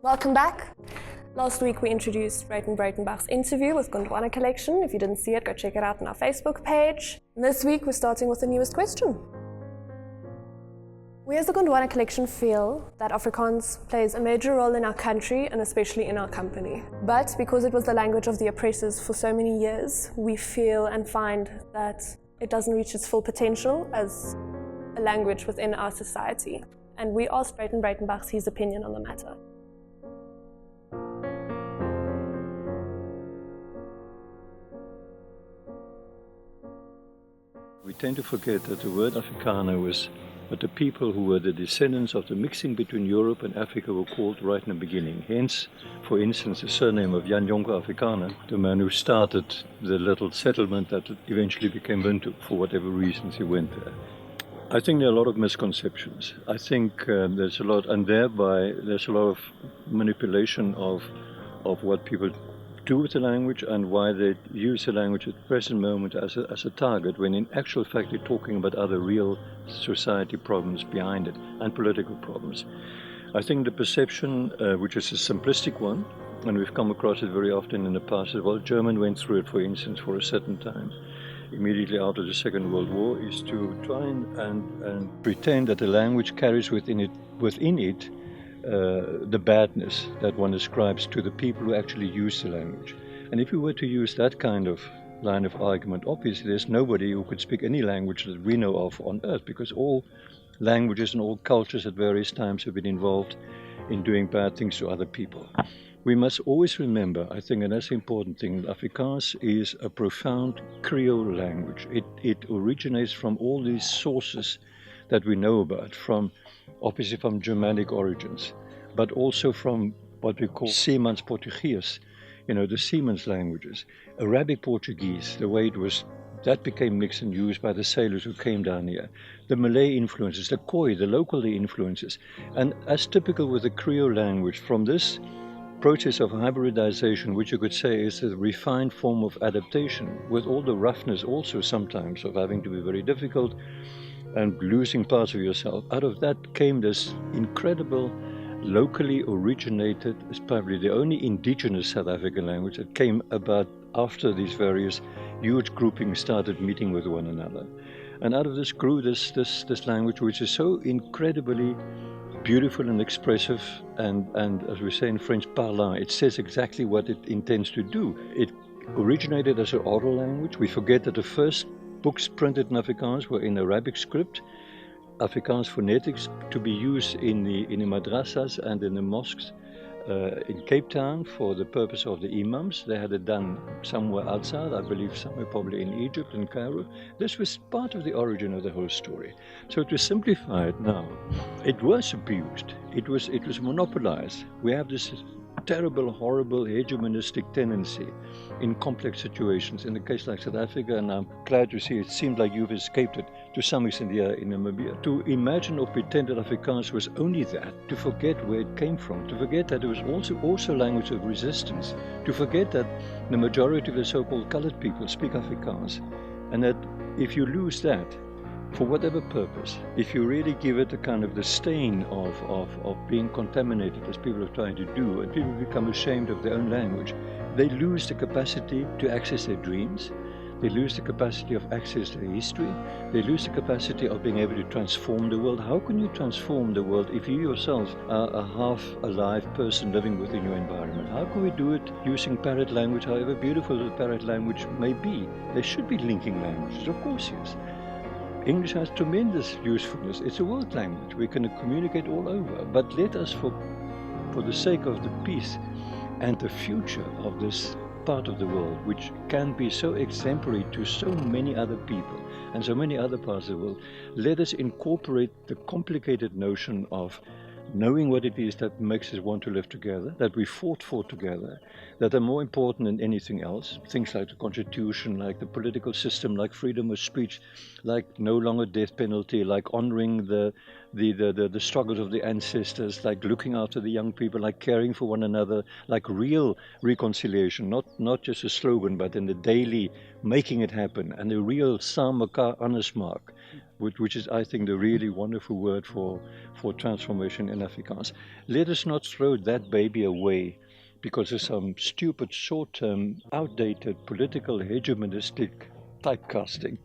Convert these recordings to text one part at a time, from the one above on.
Welcome back. Last week we introduced Breytenbach's interview with Gondwana Collection. If you didn't see it, go check it out on our Facebook page. And this week we're starting with the newest question. We as the Gondwana Collection feel that Afrikaans plays a major role in our country and especially in our company. But because it was the language of the oppressors for so many years, we feel and find that it doesn't reach its full potential as a language within our society. And we asked Breytenbach his opinion on the matter. We tend to forget that the word Afrikaner was what the people who were the descendants of the mixing between Europe and Africa were called right in the beginning. Hence, for instance, the surname of Jan Jonker Afrikaner, the man who started the little settlement that eventually became Ubuntu, for whatever reasons he went there. I think there are a lot of misconceptions. I think there's a lot, and thereby there's a lot of manipulation of what people do with the language and why they use the language at the present moment as a target, when in actual fact they're talking about other real society problems behind it and political problems. I think the perception, which is a simplistic one, and we've come across it very often in the past as well, German went through it, for instance, for a certain time, immediately after the Second World War, is to try and pretend that the language carries within it the badness that one ascribes to the people who actually use the language. And if you were to use that kind of line of argument, obviously there's nobody who could speak any language that we know of on earth, because all languages and all cultures at various times have been involved in doing bad things to other people. We must always remember, I think, and that's the important thing, that Afrikaans is a profound Creole language. It originates from all these sources that we know about, obviously from Germanic origins, but also from what we call Seemans Portuguese, the Seemans languages. Arabic Portuguese, the way it was, that became mixed and used by the sailors who came down here. The Malay influences, the Khoi, the local influences. And as typical with the Creole language, from this process of hybridization, which you could say is a refined form of adaptation, with all the roughness also sometimes of having to be very difficult and losing parts of yourself, out of that came this incredible, locally originated, it's probably the only indigenous South African language that came about after these various huge groupings started meeting with one another. And out of this grew this language, which is so incredibly beautiful and expressive, and as we say in French, parlant. It says exactly what it intends to do. It originated as an oral language. We forget that the first books printed in Afrikaans were in Arabic script, Afrikaans phonetics, to be used in the madrasas and in the mosques in Cape Town for the purpose of the imams. They had it done somewhere outside, I believe somewhere probably in Egypt, in Cairo. This was part of the origin of the whole story. So to simplify it now, it was abused, it was monopolized. We have this terrible, horrible, hegemonistic tendency in complex situations. In a case like South Africa, and I'm glad to see it seems like you've escaped it to some extent here in Namibia, to imagine or pretend that Afrikaans was only that, to forget where it came from, to forget that it was also a language of resistance, to forget that the majority of the so-called colored people speak Afrikaans, and that if you lose that, for whatever purpose, if you really give it a kind of the stain of being contaminated, as people are trying to do, and people become ashamed of their own language, they lose the capacity to access their dreams, they lose the capacity of access to history, they lose the capacity of being able to transform the world. How can you transform the world if you yourself are a half-alive person living within your environment? How can we do it using parrot language, however beautiful the parrot language may be? There should be linking languages, of course, yes. English has tremendous usefulness. It's a world language. We can communicate all over. But let us, for the sake of the peace and the future of this part of the world, which can be so exemplary to so many other people and so many other parts of the world, let us incorporate the complicated notion of knowing what it is that makes us want to live together, that we fought for together, that are more important than anything else. Things like the constitution, like the political system, like freedom of speech, like no longer death penalty, like honoring the struggles of the ancestors, like looking after the young people, like caring for one another, like real reconciliation, not just a slogan, but in the daily making it happen, and a real saam mekaar anders maak. which is, I think, the really wonderful word for transformation in Afrikaans. Let us not throw that baby away because of some stupid, short-term, outdated, political, hegemonistic typecasting.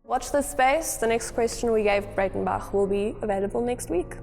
Watch this space. The next question we gave Breytenbach will be available next week.